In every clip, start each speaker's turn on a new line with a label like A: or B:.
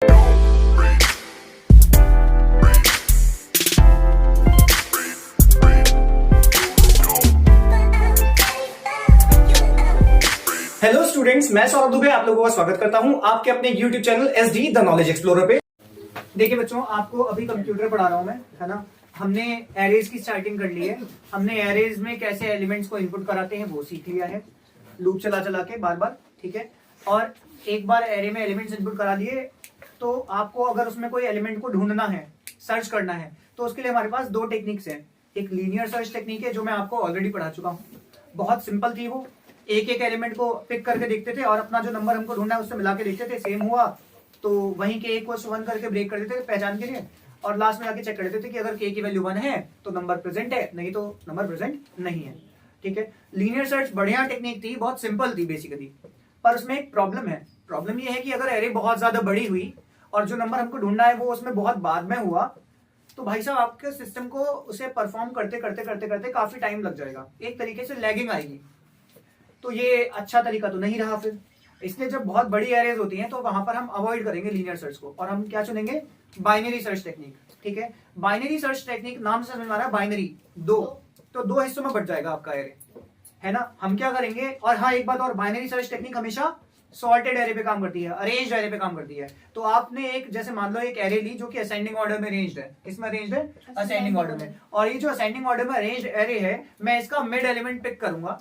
A: Hello students, मैं सौरभ दुबे आप लोगों का स्वागत करता हूं आपके अपने YouTube channel SD the knowledge explorer पे। देखिए बच्चों, आपको अभी कंप्यूटर पढ़ा रहा हूं मैं, है ना। हमने एरेज की स्टार्टिंग कर ली है। हमने एरेज में कैसे एलिमेंट्स को इनपुट कराते हैं वो सीख लिया है, लूप चला चला के बार बार, ठीक है। और एक बार एरे में एलिमेंट्स इनपुट करा दिए तो आपको अगर उसमें कोई एलिमेंट को ढूंढना है, सर्च करना है, तो उसके लिए हमारे पास दो टेक्निक्स हैं। एक लीनियर सर्च टेक्निक है जो मैं आपको ऑलरेडी पढ़ा चुका हूँ, बहुत सिंपल थी वो। एक एक एलिमेंट को पिक करके देखते थे और अपना जो नंबर हमको ढूंढना है उससे मिला के देखते थे, सेम हुआ तो वहीं के एक को 1 करके ब्रेक कर देते थे पहचान के लिए, और लास्ट में आके चेक कर लेते थे कि अगर के की वैल्यू 1 है तो नंबर प्रेजेंट है, नहीं तो नंबर प्रेजेंट नहीं है, ठीक है। लीनियर सर्च बढ़िया टेक्निक थी, बहुत सिंपल थी बेसिकली, पर उसमें एक प्रॉब्लम है। प्रॉब्लम ये है कि अगर एरे बहुत ज्यादा बड़ी हुई और जो नंबर हमको ढूंढना है वो उसमें बहुत बाद में हुआ तो भाई साहब आपके सिस्टम को उसे परफॉर्म करते करते करते करते काफी टाइम लग जाएगा, एक तरीके से लैगिंग आएगी। तो ये अच्छा तरीका तो नहीं रहा फिर। इसलिए जब बहुत बड़ी एरेज होती हैं तो वहां पर हम अवॉइड करेंगे लीनियर सर्च को, और हम क्या चुनेंगे, बाइनरी सर्च टेक्निक, ठीक है। बाइनरी सर्च टेक्निक नाम से समझ में आ रहा है, बाइनरी दो, तो दो हिस्सों में बट जाएगा आपका एरे, है ना। हम क्या करेंगे, और हाँ एक बात और, बाइनरी सर्च टेक्निक हमेशा सॉर्टेड एरे पे काम करती है, अरेंज्ड एरे पे काम करती है। तो आपने एक, जैसे मान लो एक एरे ली जो कि असेंडिंग ऑर्डर में अरेंज्ड है, इसमें अरेंज्ड है असेंडिंग ऑर्डर में, और ये जो असेंडिंग ऑर्डर में अरेंज्ड एरे है, मैं इसका मिड एलिमेंट पिक करूंगा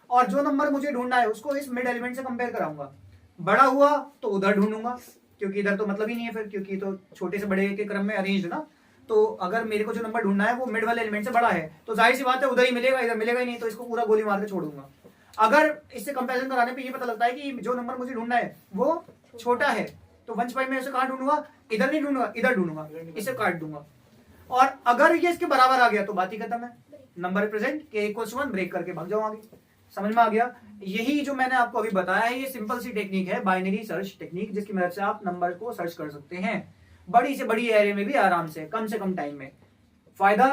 A: और जो नंबर मुझे ढूंढना है उसको इस मिड एलिमेंट से कंपेयर कराऊंगा। बड़ा हुआ तो उधर ढूंढूंगा, क्योंकि इधर तो मतलब ही नहीं है फिर, क्योंकि तो छोटे से बड़े के क्रम में अरेंज है ना। तो अगर मेरे को जो नंबर ढूंढना है वो मिड वाले एलिमेंट से बड़ा है तो जाहिर सी बात है उधर ही मिलेगा, इधर मिलेगा ही नहीं, तो इसको पूरा गोली मार के छोड़ दूंगा। अगर इससे कंपैरिजन कराने पे ये पता लगता है कि जो नंबर मुझे ढूंढना है वो छोटा है तो वंश भाई मैं इसे कहां ढूंढूंगा, इधर नहीं ढूंढूंगा, इधर ढूंढूंगा, इसे काट दूंगा। और अगर ये इसके बराबर आ गया तो बात ही खत्म है, नंबर प्रेजेंट के इक्वल्स 1 ब्रेक करके भाग जाओ आगे। समझ में आ गया। यही जो मैंने आपको अभी बताया है ये सिंपल सी टेक्निक है, बाइनरी सर्च टेक्निक, जिसकी मदद से आप नंबर को सर्च कर सकते हैं बड़ी से बड़ी एरे में भी आराम से, कम टाइम में। फायदा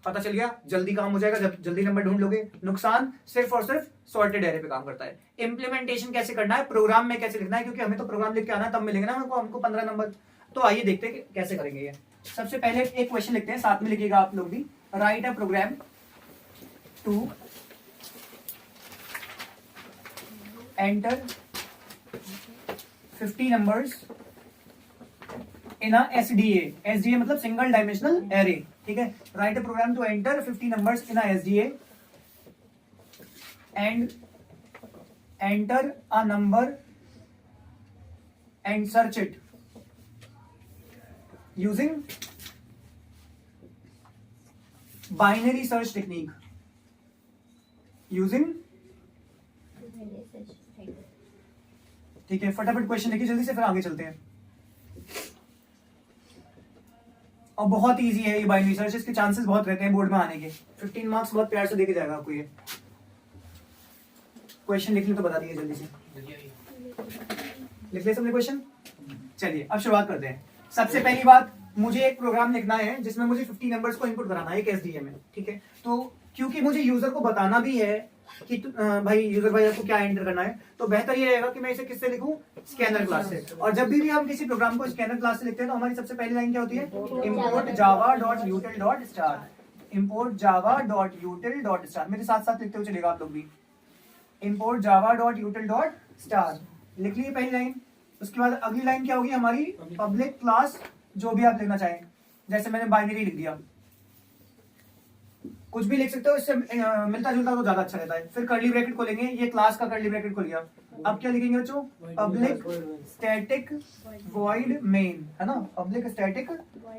A: पता चल गया, जल्दी काम हो जाएगा, जब जल्दी नंबर ढूंढ लोगे। नुकसान सिर्फ और सिर्फ सॉर्टेड एरे पे काम करता है। इंप्लीमेंटेशन कैसे करना है, प्रोग्राम में कैसे लिखना है, क्योंकि हमें तो प्रोग्राम लिख के आना है, तब मिलेंगे ना हमको 15 नंबर। तो आइए देखते हैं कैसे करेंगे ये। सबसे पहले एक क्वेश्चन लिखते हैं, साथ में लिखिएगा आप लोग भी। Write a program to enter 50 numbers in a SDA। SDA मतलब सिंगल डायमेंशनल एरे, ठीक है। Write a program to enter 50 numbers in a SDA and enter a number and search it using binary search technique, using, ठीक है। फटाफट question लिखिए जल्दी से, फिर आगे चलते हैं। और बहुत इजी है ये बाइनरी सर्च, इसके चांसेस बहुत रहते हैं बोर्ड में आने के। 15 मार्क्स बहुत प्यार से देके जाएगा आपको ये। क्वेश्चन लिख लें तो बता दिए जल्दी से, लिख ले सबने क्वेश्चन। चलिए अब शुरुआत करते हैं। सबसे पहली बात, मुझे एक प्रोग्राम लिखना है जिसमें मुझे 50 नंबर्स को इनपुट कराना है एक एसडीए में, ठीक है। तो क्योंकि मुझे यूजर को बताना भी है कि भाई यूजर भाई आपको क्या एंटर करना है, तो बेहतर ये रहेगा कि मैं इसे किससे लिखूं, स्कैनर क्लास से। और जब भी हम किसी प्रोग्राम को स्कैनर क्लास से लिखते हैं तो हमारी सबसे पहली लाइन क्या होती है, import java.util.star, import java.util.star। मेरे साथ साथ लिखते हुए चलेगा आप लोग भी, import java.util.star। लिख लीजिए पहली लाइन। उसके बाद अगली लाइन क्या होगी हमारी, पब्लिक क्लास, जो भी आप लिखना चाहें, जैसे मैंने बाइनरी लिख दिया, कुछ भी लिख सकते हो, इससे मिलता जुलता तो ज्यादा अच्छा रहता है। फिर कर्ली ब्रैकेट खोलेंगे, ये क्लास का कर्ली ब्रैकेट खोल गया। अब क्या लिखेंगे बच्चों, पब्लिक स्टैटिक वॉइड मेन, है ना, पब्लिक स्टैटिक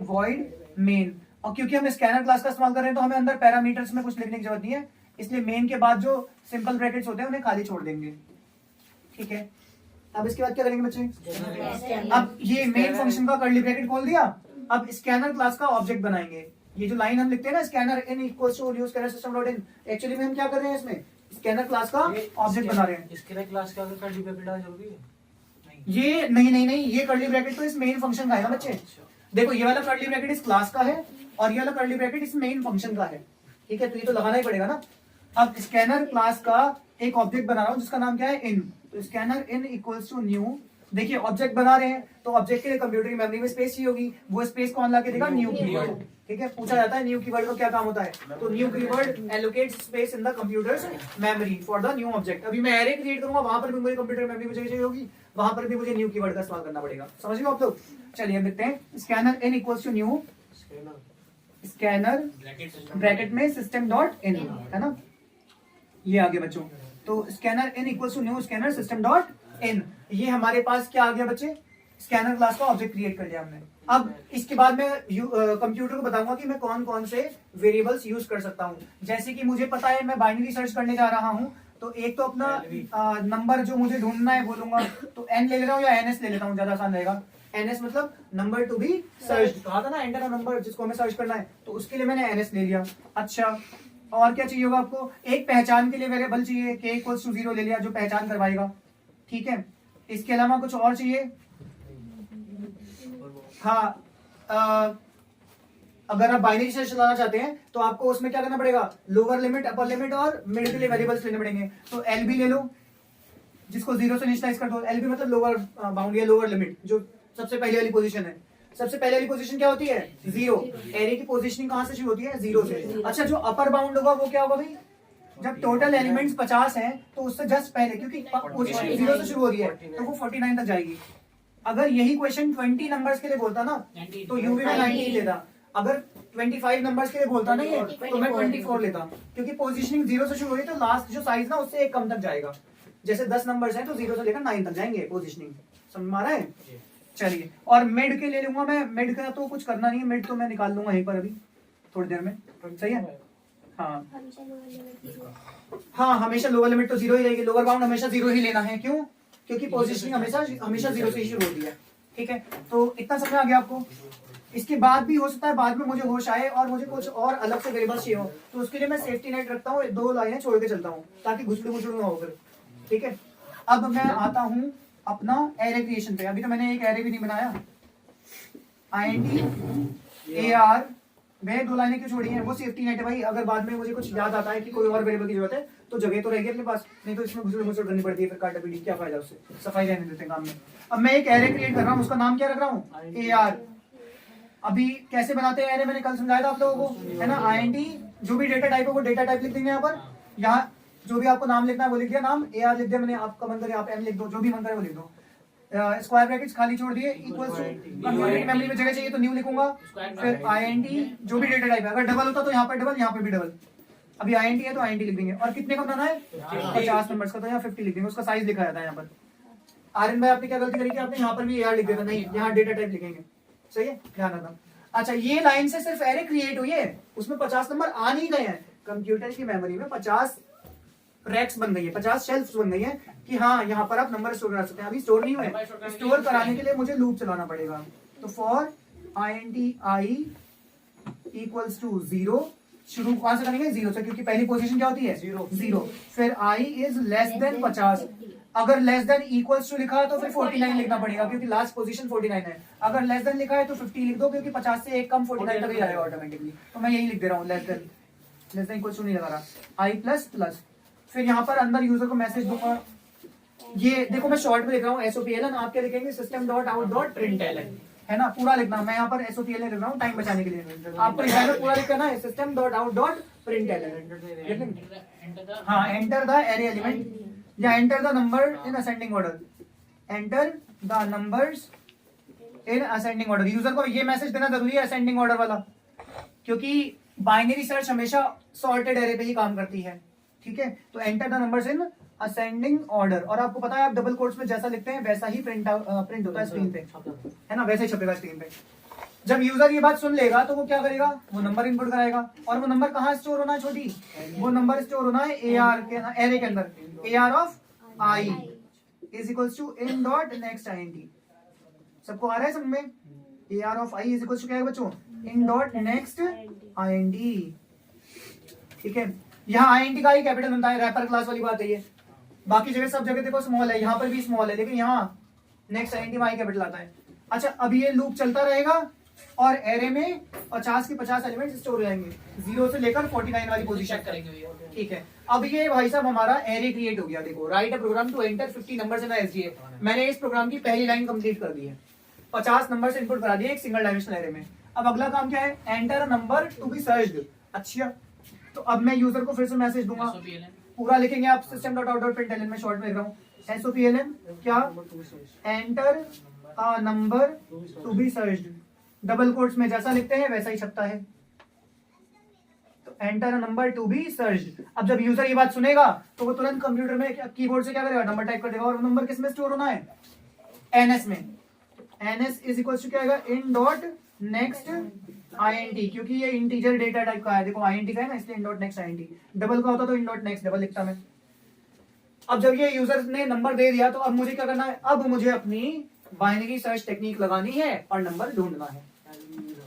A: वॉइड मेन। और क्योंकि हम स्कैनर क्लास का इस्तेमाल कर रहे हैं तो हमें अंदर पैरामीटर्स में कुछ लिखने की जरूरत नहीं है, इसलिए मेन के बाद जो सिंपल ब्रैकेट्स होते हैं उन्हें खाली छोड़ देंगे, ठीक है। अब इसके बाद क्या करेंगे बच्चे, अब ये मेन फंक्शन का कर्ली ब्रैकेट खोल दिया, अब स्कैनर क्लास का ऑब्जेक्ट बनाएंगे। ये जो लाइन हम लिखते हैं ना, scanner in equals to new scanner system dot in, actually में हम क्या कर रहे हैं, इसमें स्कैनर क्लास का ऑब्जेक्ट बना रहे हैं।
B: स्कैनर क्लास का कर्ली ब्रैकेट डालना जरूरी है?
A: ये नहीं, ये कर्ली ब्रैकेट तो इस मेन फंक्शन का है ना बच्चे। देखो ये वाला कर्ली ब्रैकेट इस क्लास का है और ये वाला कर्ली ब्रैकेट इस मेन फंक्शन का है, ठीक है। तो ये तो लगाना ही पड़ेगा ना। अब स्कैनर क्लास का एक ऑब्जेक्ट बना रहा हूं जिसका नाम क्या है, इन। तो scanner in equals to new देखिए ऑब्जेक्ट बना रहे हैं तो ऑब्जेक्ट के लिए कंप्यूटर की मेमोरी में स्पेस चाहिए होगी, वो स्पेस कौन ला के देगा? New keyword. ठीक है, पूछा जाता है न्यू कीवर्ड का क्या काम होता है, तो new keyword allocates space in the computers memory for the new object. अभी मैं एरे क्रिएट करूंगा, वहां पर भी मुझे कंप्यूटर मेमोरी में जगह चाहिए होगी, वहां पर भी मुझे न्यू कीवर्ड का इस्तेमाल करना पड़ेगा। समझ गए आप लोग? चलिए अब देखते हैं scanner n equals to new scanner bracket में सिस्टम डॉट इन, है ना, ये आगे बच्चों। तो scanner n equals to new scanner system dot in, ये हमारे पास क्या आ गया बच्चे? स्कैनर क्लास का ऑब्जेक्ट क्रिएट कर लिया हमने। अब इसके बाद मैं कंप्यूटर को बताऊंगा कि मैं कौन कौन से वेरिएबल्स यूज कर सकता हूं। जैसे कि मुझे पता है मैं बाइनरी सर्च करने जा रहा हूं, तो एक तो अपना नंबर जो मुझे ढूंढना है बोलूंगा, तो n ले रहा हूं या ns ले लेता हूं, ज्यादा आसान रहेगा। ns मतलब नंबर टू बी सर्च, कहा था ना, एंटर अ नंबर जिसको हमें सर्च करना है, तो उसके लिए मैंने ns ले लिया। अच्छा, और क्या चाहिए होगा आपको? एक पहचान के लिए वेरिएबल चाहिए, k इक्वल्स टू 0 ले लिया, जो पहचान करवाएगा। ठीक है, इसके अलावा कुछ और चाहिए? हाँ, अगर आप बाइनरी सर्च चलाना चाहते हैं तो आपको उसमें क्या करना पड़ेगा? लोअर लिमिट, अपर लिमिट और मिड के लिए वेरिएबल्स लेने पड़ेंगे। तो एलबी ले लो, जिसको 0 से इनिशियलाइज कर दो। एलबी मतलब लोअर बाउंड या लोअर लिमिट, जो सबसे पहले वाली पोजीशन है। सबसे पहले वाली पोजीशन क्या होती है? 0। एरे की पोजीशनिंग कहां से शुरू होती है? 0 से। अच्छा, जो अपर बाउंड होगा वो क्या होगा भाई? जब टोटल एलिमेंट्स 50 हैं तो उससे जस्ट पहले, क्योंकि पोजीशन 0 से शुरू हो रही है, तो वो 49 तक जाएगी। अगर यही क्वेश्चन 20 नंबर्स के लिए बोलता ना, तो यूवी में 19 लेता। अगर 25 नंबर्स के लिए बोलता नहीं है तो मैं 24 लेता, क्योंकि पोजीशनिंग 0 से शुरू हो रही है, तो लास्ट जो साइज ना उससे एक कम तक जाएगा। जैसे 10 नंबर्स हैं तो 0 से लेकर 9 तक जाएंगे पोजीशनिंग। समझ में आ रहा है? चलिए, और मिड के ले लूंगा मैं। मिड का तो कुछ करना नहीं है, मिड तो मैं निकाल लूंगा यहीं पर अभी थोड़ी देर में। सही है? हाँ हाँ, हमेशा लोअर लिमिट तो 0 ही रहेगी, लोअर बाउंड हमेशा 0 ही लेना है। क्यों? क्योंकि पोजीशनिंग हमेशा 0 से ही शुरू होती है। ठीक है, तो इतना समझ आ गया आपको। इसके बाद भी हो सकता है बाद में मुझे होश आए और मुझे कुछ और अलग से वेरिएबल चाहिए हो, तो उसके लिए मैं सेफ्टी नेट रखता हूँ, 2 लाइनें छोड़ के चलता हूँ ताकि घुसड़ू ना हो फिर। ठीक है, अब मैं आता हूँ अपना एरे क्रिएशन पे। अभी तो मैंने एक एरे भी नहीं बनाया। int ar, मैं 2 लाइनें क्यों छोड़ी हैं? वो सेफ्टी नेट है भाई, अगर बाद में मुझे कुछ याद आता है कि कोई और वेरिएबल की जरूरत है तो जगह तो रहेगी अपने पास, नहीं तो इसमें घुसड़ करनी पड़ती है, फिर काटा पीटी, क्या फायदा उससे? सफाई रहने देते हैं काम में। अब मैं एक एरे क्रिएट कर रहा हूँ, उसका नाम क्या रख रहा हूँ? ar। अभी कैसे बनाते हैं एरे, मैंने कल समझाया था आप लोगों को, है ना। int जो भी डेटा टाइप है वो डेटा टाइप लिख देंगे यहाँ पर। यहाँ जो भी आपको नाम लिखना है वो लिख दिया, नाम ar लिख दिया मैंने, आपका मन करे आप m लिख दो, जो भी मन करे वो लिख दो। स्क्वायर ब्रैकेट्स खाली छोड़ दिए, इक्वल्स टू, कंप्यूटर की मेमोरी में जगह चाहिए तो न्यू लिखूंगा, फिर int जो भी डेटा टाइप है। अगर डबल होता तो यहाँ पर डबल, यहाँ पर भी डबल। अभी int है तो int लिख देंगे। और कितने का बनाना है? 50 नंबर्स का, तो यहाँ 50 लिख देंगे। उसका साइज लिखा जाता है यहाँ पर। आर्यन भाई आपने क्या गलती करी कि आपने यहाँ पर भी ar लिख दिया था, नहीं, यहाँ डेटा टाइप लिखेंगे। सही है, ध्यान रखना। अच्छा, ये लाइन से सिर्फ एरे क्रिएट हुई है, उसमें 50 नंबर आ नहीं गए हैं। कंप्यूटर की मेमोरी में 50 रैक्स बन गई है, 50 शेल्फ्स बन गई है कि हाँ यहाँ पर आप नंबर स्टोर करा सकते हैं। अभी स्टोर नहीं हुए, स्टोर कराने के लिए मुझे लूप चलाना पड़ेगा। तो for int i equals to 0, शुरू कहां से करेंगे? 0 से, क्योंकि पहली पोजीशन क्या होती है? 0। फिर i इज लेस देन 50। अगर लेस देन इक्वल्स टू लिखा है तो फिर 49 लिखना पड़ेगा, क्योंकि लास्ट पोजीशन 49 है। अगर लेस देन लिखा है तो 50 लिख दो, क्योंकि 50 से एक कम 49 तक ही जाएगा ऑटोमेटिकली। तो मैं यही लिख दे रहा हूँ, लेस देन इक्वल्स टू नहीं लगा रहा, i प्लस प्लस। फिर यहाँ पर अंदर यूजर को मैसेज दूंगा। ये देखो मैं शॉर्ट में लिख रहा हूँ SOPLN, आप क्या लिखेंगे? System dot out dot println, है ना, पूरा लिखना। मैं यहाँ पर SOPLN लिख रहा हूँ टाइम बचाने के लिए, आपको लिखना है पूरा लिखना है, system dot out dot println. हाँ, एंटर द एरे एलिमेंट या enter the number in ascending order, enter the numbers in ascending order. User को ये मैसेज देना जरूरी है असेंडिंग ऑर्डर वाला, क्योंकि बाइनरी सर्च हमेशा सॉर्टेड एरे पे ही काम करती है। ठीक है, तो enter the numbers in ascending order. और आपको पता है आप डबल कोट्स में जैसा लिखते हैं वैसा ही प्रिंट होता है स्क्रीन पे, है ना, वैसे ही छपेगा स्क्रीन पे। जब यूजर ये बात सुन लेगा तो वो क्या करेगा? वो नंबर इनपुट कराएगा। और वो नंबर कहाँ स्टोर होना है छोटी? वो नंबर स्टोर होना है AR के एरे के अंदर। AR of i is equals to in dot next int। सबको आ रहा है समझ में? AR of i is equals to क्या है बच्चों? In dot next int। ठीक है, यहाँ int का ही कैपिटल बनता है, रैपर क्लास वाली बात है ये। बाकी जगह सब जगह देखो स्मॉल है, यहाँ पर भी स्मॉल है, लेकिन यहाँ नेक्स्ट int में i कैपिटल आता है। अच्छा, अब ये लूप चलता रहेगा, और एरे में 50 के 50 एलिमेंट स्टोर हो जाएंगे, 0 से लेकर 49 वाली पोजीशन
B: करेंगे भैया।
A: ठीक है। अब ये भाई साहब हमारा एरे क्रिएट हो गया। देखो, write a program to enter 50 numbers in SDA. मैंने इस प्रोग्राम की पहली लाइन कंप्लीट कर दी है, 50 नंबर इनपुट करा दिए एक सिंगल डायमेंशनल एरे में। अब अगला काम क्या है? Enter a number to be searched. अच्छा, तो अब मैं यूजर को फिर से मैसेज दूंगा, पूरा लिखेंगे आप system.out.println में शॉर्ट में लिख रहा हूँ, SOPLN क्या? Enter a number to be searched. Double quotes में जैसा लिखते हैं वैसा ही छपता है, तो enter a number to be searched. अब जब यूजर ये बात सुनेगा तो वो तुरंत कंप्यूटर में कीबोर्ड से क्या करेगा? नंबर टाइप कर देगा, और वो नंबर किस में स्टोर होना है? एनएस में। एनएस इज इक्वल टू क्या आएगा? इन डॉट नेक्स्ट आईएनटी, क्योंकि ये इंटीजर डेटा टाइप का है। देखो आईएनटी का है ना, इसलिए इन डॉट नेक्स्ट आईएनटी। डबल का होता तो इन डॉट नेक्स्ट डबल लिखता मैं। अब जब ये यूजर ने नंबर दे दिया तो अब मुझे क्या करना है? अब मुझे अपनी बाइनरी सर्च टेक्निक लगानी है और नंबर ढूंढना है।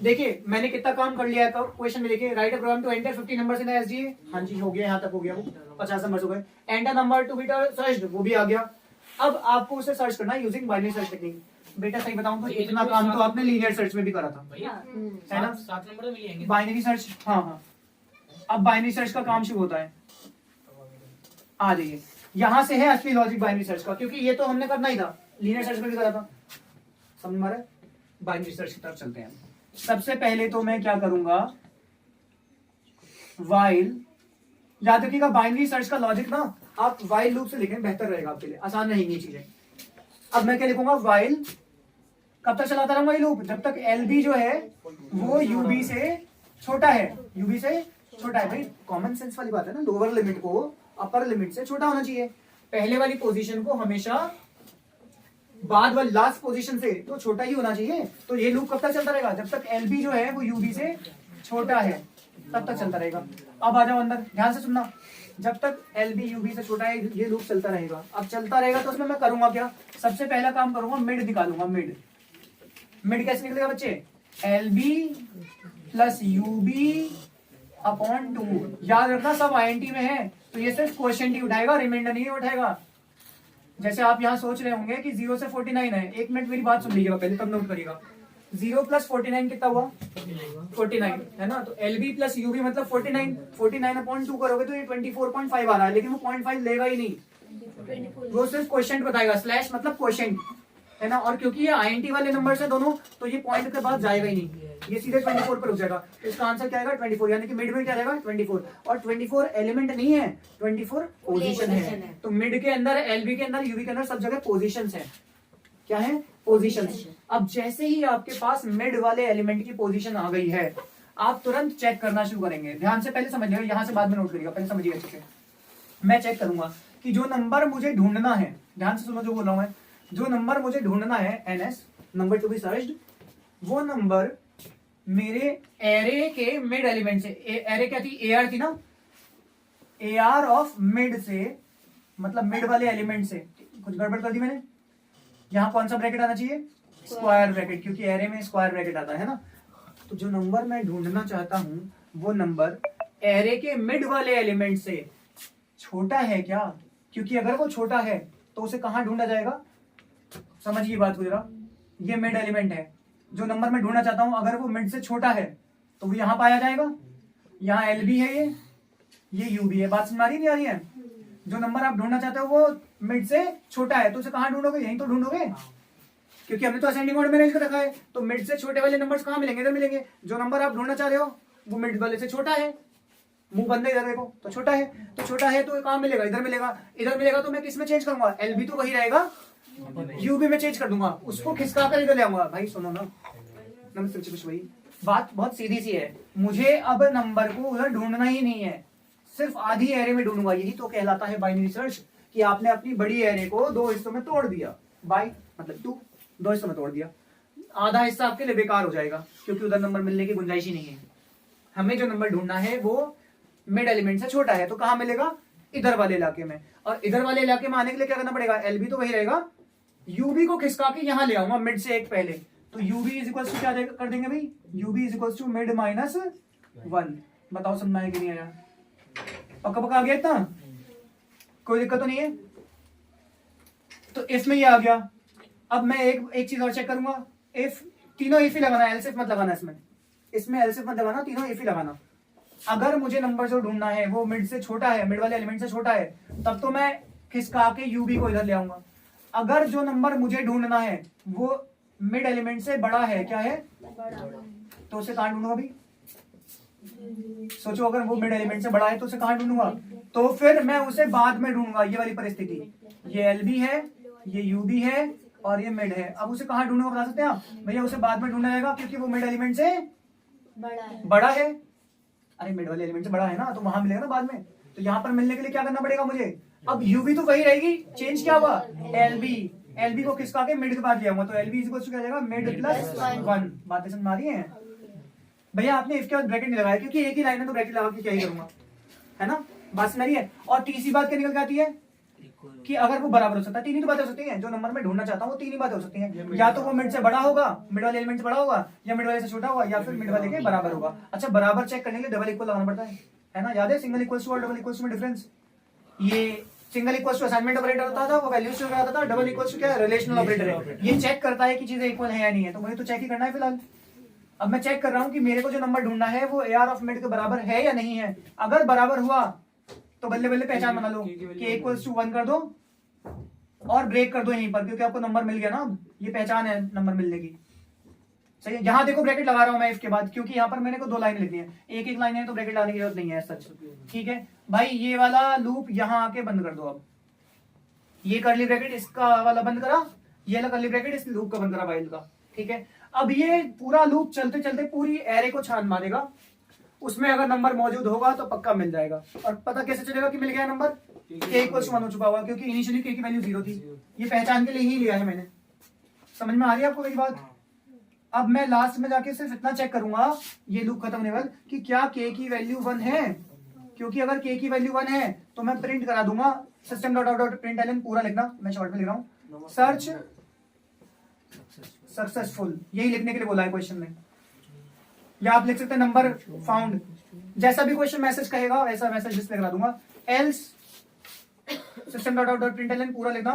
A: देखिए मैंने कितना काम कर लिया है क्वेश्चन में। देखिए, write a program to enter 50 numbers in SDA. हाँ जी, हो गया, यहाँ तक हो गया, वो 50 नंबर हो गए। Enter number to be searched, वो भी आ गया। अब आपको उसे सर्च करना है यूजिंग बाइनरी सर्च टेक्निक। बेटा सही बताऊं तो इतना काम तो आपने लीनियर सर्च में भी करा था, है ना?
B: 7 नंबर मिल जाएंगे
A: बाइनरी सर्च। हाँ हाँ, अब बाइनरी सर्च का काम शुरू होता है। आ जाइए, यहां से है असली लॉजिक बाइनरी सर्च का, क्योंकि ये तो हमने करना ही था, लीनियर सर्च में भी करा था। समझ में आ रहा है? बाइनरी सर्च की तरफ चलते हैं। सबसे पहले तो मैं क्या करूंगा? वाइल। याद रखिएगा बाइनरी सर्च का लॉजिक ना आप वाइल लूप से लिखें, बेहतर रहेगा आपके लिए, आसान रहेंगी चीजें। अब मैं क्या लिखूंगा? वाइल। कब तक चलाता रहूंगा ये लूप? जब तक एलबी जो है वो यूबी से छोटा है। यूबी से छोटा है। भाई कॉमन सेंस वाली बात है ना, लोअर लिमिट को अपर लिमिट से छोटा होना चाहिए। पहले वाली पोजीशन को हमेशा बाद वाली लास्ट पोजीशन से तो छोटा ही होना चाहिए। तो ये लूप कब तक चलता रहेगा? जब तक एलबी जो है वो यूबी से छोटा है तब तक चलता रहेगा। अब आ जाओ अंदर, ध्यान से सुनना। जब तक एलबी यूबी से छोटा है ये लूप चलता रहेगा। अब चलता रहेगा तो उसमें मैं करूंगा क्या? सबसे पहला काम करूंगा, मिड निकालूंगा। मिड। मिड कैसे निकलेगा बच्चे? LB plus UB upon 2। याद रखना सब आईएनटी में है, तो ये सिर्फ क्वोशिएंट ही उठाएगा, रिमाइंडर नहीं उठाएगा। जैसे आप यहाँ सोच रहे होंगे कि 0 से 49 है, एक मिनट मेरी बात सुन लीजिएगा पहले, तब नोट करिएगा। 0 प्लस 49 कितना हुआ? 49 है ना? तो एलबी प्लस यूबी मतलब 49। 49 अपॉन 2 करोगे तो ये 24.5 आ रहा है, लेकिन वो 0.5 लेगा ही नहीं, वो सिर्फ क्वोशिएंट बताएगा। स्लैश मतलब क्वोशिएंट, है ना? और क्योंकि ये आईएनटी वाले नंबर है दोनों, तो ये पॉइंट के बाद जाएगा ही नहीं, ये सीधे 24 पर रुक जाएगा। तो इसका आंसर क्या आएगा? 24, यानी कि मिड में क्या आएगा? 24। और 24 एलिमेंट नहीं है, 24 पोजीशन है। तो मिड के अंदर, एलबी के अंदर, यूबी के अंदर सब जगह पोजीशंस है। क्या है? पोजीशंस। अब जैसे ही आपके पास मिड वाले एलिमेंट की पोजीशन आ गई है, आप तुरंत चेक करना शुरू करेंगे। ध्यान से पहले समझिएगा, यहां से बाद में नोट करिएगा, पहले समझिएगा अच्छे से। मैं चेक करूंगा कि जो नंबर मुझे ढूंढना है, ध्यान से सुनो जो बोल रहा हूं मैं, जो नंबर मुझे ढूंढना है NS number to be searched, वो नंबर मेरे एरे के मिड एलिमेंट से। एरे क्या थी? एआर थी ना? एआर ऑफ मिड से, मतलब मिड वाले एलिमेंट से। कुछ गड़बड़ कर दी मैंने? यहां कौन सा ब्रैकेट आना चाहिए? स्क्वायर ब्रैकेट, क्योंकि एरे में स्क्वायर ब्रैकेट आता है ना। तो जो नंबर मैं ढूंढना चाहता हूं वो नंबर एरे के मिड वाले एलिमेंट से छोटा है क्या? क्योंकि अगर वो छोटा है तो उसे कहां ढूंढा जाएगा? समझिए बात को जरा। ये मिड एलिमेंट है, जो नंबर मैं ढूंढना चाहता हूं अगर वो मिड से छोटा है तो वो यहां पाया जाएगा। यहाँ एलबी है, ये यूबी है। बात समझ आ रही नहीं आ रही है? जो नंबर आप ढूंढना चाहते हो वो मिड से छोटा है, तो उसे कहां ढूंढोगे? यहीं तो ढूंढोगे, क्योंकि हमने तो असेंडिंग ऑर्डर में अरेंज कर रखा है। तो मिड से छोटे वाले नंबर्स कहां मिलेंगे? इधर मिलेंगे। जो नंबर आप ढूंढना चाह रहे हो वो मिड वाले से छोटा है, मुंह बंद है, इधर देखो तो छोटा है। तो छोटा है तो कहां मिलेगा? इधर मिलेगा। इधर मिलेगा तो मैं किस में चेंज करूंगा? एलबी तो वही रहेगा, यूबी में चेंज कर दूंगा, उसको खिसका कर इधर ले आऊंगा। भाई सुनो ना, नमस्ते कुछ भाई, बात बहुत सीधी सी है। मुझे अब नंबर को उधर ढूंढना ही नहीं है, सिर्फ आधी एरे में ढूंढूंगा। यही तो कहलाता है बाइनरी सर्च, कि आपने अपनी बड़ी एरे को दो हिस्सों में तोड़ दिया। बाई मतलब 2, दो हिस्सों में तोड़ दिया। आधा हिस्सा आपके लिए बेकार हो जाएगा, क्योंकि उधर नंबर मिलने की गुंजाइश ही नहीं है। हमें जो नंबर ढूंढना है वो मिड एलिमेंट से छोटा है, तो कहां मिलेगा? इधर वाले इलाके में। और इधर वाले इलाके में आने के लिए क्या करना पड़ेगा? एलबी तो वही रहेगा, यूबी को खिसका के यहां ले आऊंगा मिड से एक पहले। तो यूबी इज इक्वल टू क्या कर देंगे भाई? UB is equal to mid minus 1। बताओ समझ आया कि नहीं आया? पक्का पक्का आ गया इतना? कोई दिक्कत तो नहीं है? तो इफ में ये आ गया। अब मैं एक चीज और चेक करूंगा। इफ तीनों इफ ही लगाना, एलसिफ मत लगाना, इसमें एलसिफ मत लगाना, तीनों इफ ही लगाना। अगर मुझे नंबर जो ढूंढना है वो मिड से छोटा है, मिड वाले एलिमेंट से छोटा है, तब तो मैं खिसका के यूबी को इधर ले आऊंगा। अगर जो नंबर मुझे ढूंढना है वो मिड एलिमेंट से बड़ा है, क्या है, तो उसे कहां ढूंढूंगा भाई? सोचो, अगर वो मिड एलिमेंट से बड़ा है तो उसे कहां ढूंढूंगा? तो फिर मैं उसे बाद में ढूंढूंगा। ये वाली परिस्थिति, ये एलबी है, ये यूबी है और ये मिड है। अब उसे कहां ढूंढूंगा बता सकते हैं आप? भैया उसे बाद में ढूंढना जाएगा क्योंकि वो मिड एलिमेंट से बड़ा है। अरे मिड वाले एलिमेंट से बड़ा है ना, तो वहां मिलेगा ना बाद में। तो यहाँ पर मिलने के लिए क्या करना पड़ेगा मुझे? अब यूबी तो वही रहेगी, चेंज क्या हुआ? एलबी को खिसका के मिड के बाद ले आऊंगा, तो एलबी इक्वल टू क्या जाएगा? Mid plus 1। बातें समझ आ रही है भैया? आपने इसके बाद ब्रैकेट नहीं लगाया क्योंकि एक ही लाइन है, तो ब्रैकेट लगा के क्या ही करूंगा, है ना? बात समझ रही है? और तीसरी बात क्या निकल के आती है कि अगर वो बराबर हो सकता है, तीन ही तो बातें हो सकती हैं। जो नंबर मैं ढूंढना चाहता हूँ वो तीन ही बातें हो सकती हैं, या तो वो मिड से बड़ा होगा, मिड वाले एलिमेंट से बड़ा होगा, या मिड वाले से छोटा होगा, या फिर मिड वाले के बराबर होगा। अच्छा, बराबर चेक करने के लिए डबल इक्वल लगाना पड़ता है ना? याद है सिंगल इक्वल्स टू और डबल इक्वल्स में डिफरेंस? ये single equals to assignment operator होता था, वो वैल्यूज शो कराता था। डबल इक्वल्स टू क्या है? रिलेशनल ऑपरेटर है। ये चेक करता है कि चीजें इक्वल है या नहीं है, तो मुझे तो चेक ही करना है फिलहाल। अब मैं चेक कर रहा हूं कि मेरे को जो नंबर ढूंढना है वो AR ऑफ मिड के बराबर है या नहीं है। अगर बराबर हुआ तो बल्ले बल्ले पहचान बना लो कि इक्वल्स टू 1 कर दो और ब्रेक कर दो यहीं पर, क्योंकि आपको नंबर मिल गया ना। ये पहचान है नंबर मिलने की, सही है? यहाँ देखो ब्रैकेट लगा रहा हूं मैं इसके बाद, क्योंकि यहाँ पर मैंने को 2 लाइन लिखनी है, एक एक लाइन है तो ब्रैकेट लगाने की जरूरत नहीं है सच। ठीक है भाई, ये वाला लूप यहाँ आके बंद कर दो। अब ये कर्ली ब्रैकेट इसका वाला बंद करा, ये वाला कर्ली ब्रैकेट इस लूप का बंद करा वाइल का। ठीक है, अब ये पूरा लूप चलते चलते पूरी एरे को छान मारेगा, उसमें अगर नंबर मौजूद होगा तो पक्का मिल जाएगा। और पता कैसे चलेगा कि मिल गया नंबर? k इक्वल्स 1 हो चुका हुआ, क्योंकि इनिशियली k की वैल्यू 0 थी। ये पहचान के लिए ही लिया है मैंने। समझ में आ रही है आपको मेरी बात? अब मैं लास्ट में जाके सिर्फ इतना चेक करूंगा, ये लूप खत्म होने वाला, कि क्या k की वैल्यू 1 है। क्योंकि अगर k की वैल्यू 1 है तो मैं प्रिंट करा दूंगा system dot out dot println, पूरा लिखना, मैं शॉर्ट में लिख रहा हूँ, सर्च सक्सेसफुल। यही लिखने के लिए बोला है क्वेश्चन में, या आप लिख सकते हैं नंबर फाउंड। जैसा भी क्वेश्चन मैसेज कहेगा वैसा मैसेज डिस्प्ले करा दूंगा। Else system dot out dot println पूरा लिखना,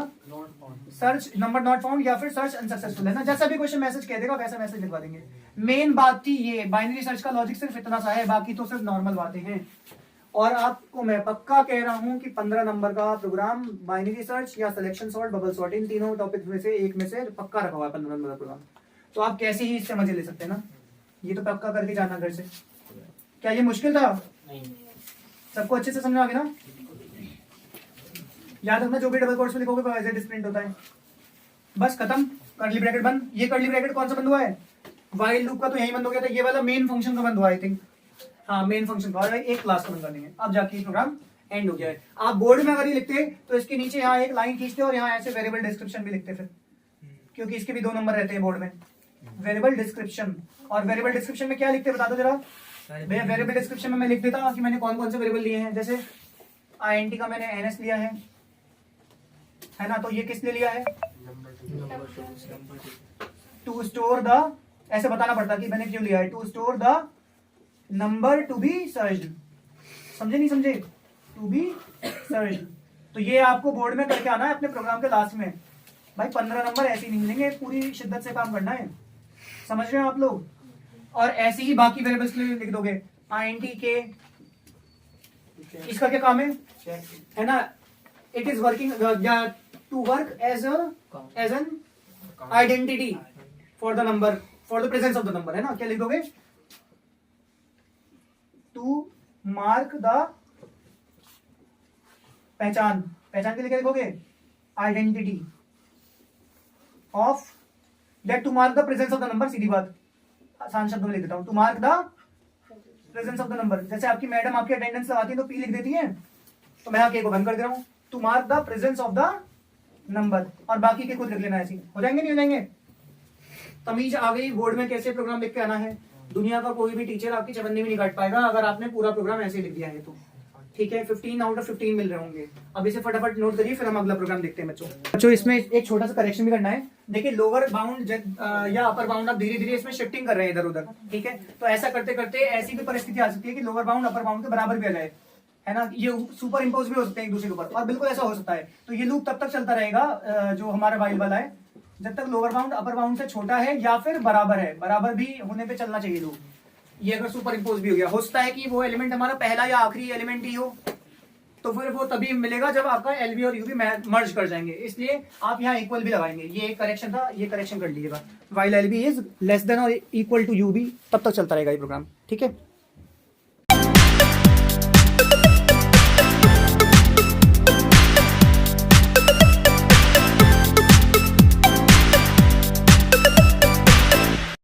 A: सर्च नंबर नॉट फाउंड या फिर सर्च अनसक्सेसफुल, है ना? जैसा भी क्वेश्चन मैसेज कह देगा वैसा मैसेज लिखवा देंगे। मेन बात थी ये, बाइनरी सर्च का लॉजिक सिर्फ इतना सा है, बाकी तो सिर्फ नॉर्मल बातें हैं। और आपको मैं पक्का कह रहा हूं कि 15 नंबर का प्रोग्राम बाइनरी सर्च या सिलेक्शन सॉर्ट, बबल सॉर्ट, इन तीनों टॉपिक में से एक में से पक्का रखा हुआ है 15 नंबर का प्रोग्राम। तो आप कैसे ही इससे मजे ले सकते हैं ना, ये तो पक्का करके जाना घर से। क्या ये मुश्किल था? नहीं। सबको अच्छे से समझ आ गया ना? याद रखना, जो भी डबल कोट्स में लिखोगे वैसे डिस्प्रिंट होता है। बस खत्म, कर्ली ब्रैकेट बंद। ये कर्ली ब्रैकेट कौन सा बंद हुआ है? वाइल लूप का तो यही बंद हो गया था, ये वाला मेन फंक्शन का बंद हुआ आई थिंक। हाँ, मेन फंक्शन का, और एक क्लास का बंद कर देंगे। अब जाके प्रोग्राम एंड हो गया है। आप बोर्ड में अगर ये लिखते तो इसके नीचे यहाँ एक लाइन खींचते और यहाँ ऐसे वेरिएबल डिस्क्रिप्शन भी लिखते फिर, क्योंकि इसके भी 2 नंबर रहते हैं बोर्ड में। वेरिएबल डिस्क्रिप्शन, और वेरिएबल डिस्क्रिप्शन में क्या लिखते हैं बता दो जरा भैया? वेरिएबल डिस्क्रिप्शन में मैं लिख देता कि मैंने कौन कौन से वेरिएबल लिए हैं। जैसे INT का मैंने NS लिया है ना? तो ये किस लिए लिया है? टू स्टोर द, ऐसे बताना पड़ता कि मैंने क्यों लिया है, to store the number to be searched. समझे नहीं समझे? To be searched. तो ये आपको बोर्ड में करके आना है अपने प्रोग्राम के लास्ट में। भाई 15 नंबर ऐसे ही नहीं मिलेंगे, पूरी शिद्दत से काम करना है। समझ रहे हो आप लोग? और ऐसे ही बाकी वेरिएबल्स के लिए लिख दोगे INT के, इसका क्या काम है ना? It is working to work as an identity for the number, for the presence of the number, है ना? क्या लिख दोगे? टू मार्क द पहचान, पहचान के लिए क्या लिखोगे? Identity of, let to mark the presence of the number. सीधी बात, आसान शब्दों में लिख देता हूं, to mark the presence of the number. जैसे आपकी मैडम आपकी अटेंडेंस लगाती है तो P लिख देती है, तो मैं के को बंद कर दे रहा हूं, to mark the presence of the number. और बाकी के खुद लिख लेना, ऐसे हो जाएंगे नहीं हो जाएंगे? तमीज आ गई बोर्ड में कैसे प्रोग्राम लिख के आना है। दुनिया का कोई भी टीचर आपकी चवन्नी भी नहीं काट पाएगा अगर आपने पूरा प्रोग्राम ऐसे लिख दिया है तो। ठीक है, 15 आउट ऑफ 15 मिल रहे होंगे। अब इसे फटाफट नोट करिए, फिर हम अगला प्रोग्राम देखते हैं बच्चों। इसमें एक छोटा सा करेक्शन भी करना है। देखिए, लोअर बाउंड या अपर बाउंड आप धीरे धीरे इसमें शिफ्टिंग कर रहे हैं इधर उधर। ठीक है, तो ऐसा करते करते ऐसी भी परिस्थिति आ सकती है कि लोअर बाउंड अपर बाउंड के बराबर भी आ जाए, है ना? ये सुपर इम्पोज भी हो सकते हैं एक दूसरे के ऊपर, और बिल्कुल ऐसा हो सकता है। तो ये लूप तब तक चलता रहेगा जो हमारा वाइल वाला है, जब तक लोअर बाउंड अपर बाउंड से छोटा है या फिर बराबर है, बराबर भी होने पे चलना चाहिए लोग। ये अगर सुपर इम्पोज भी हो गया, हो सकता है कि वो एलिमेंट हमारा पहला या आखिरी एलिमेंट ही हो, तो फिर वो तभी मिलेगा जब आपका एलबी और यूबी मर्ज कर जाएंगे, इसलिए आप यहाँ इक्वल भी लगाएंगे। ये एक करेक्शन था, ये करेक्शन कर लीजिएगा। While LB is less than और इक्वल टू यूबी, तब तक चलता रहेगा ये प्रोग्राम, ठीक है।